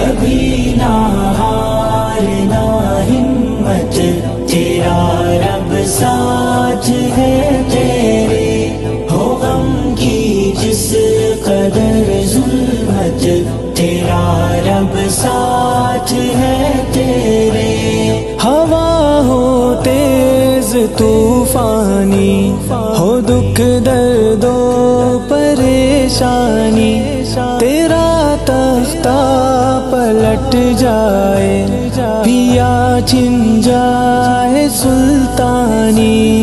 کبھی نہ ہارنا ہمت، تیرا رب ساتھ ہے تیرے، ہو غم کی جس قدر ظلمت، تیرا رب ساتھ ہے تیرے۔ ہوا ہو تیز طوفانی، ہو دکھ درد و پریشانی، تیرا تختہ پلٹ جائے، پیا چھن جائے سلطانی،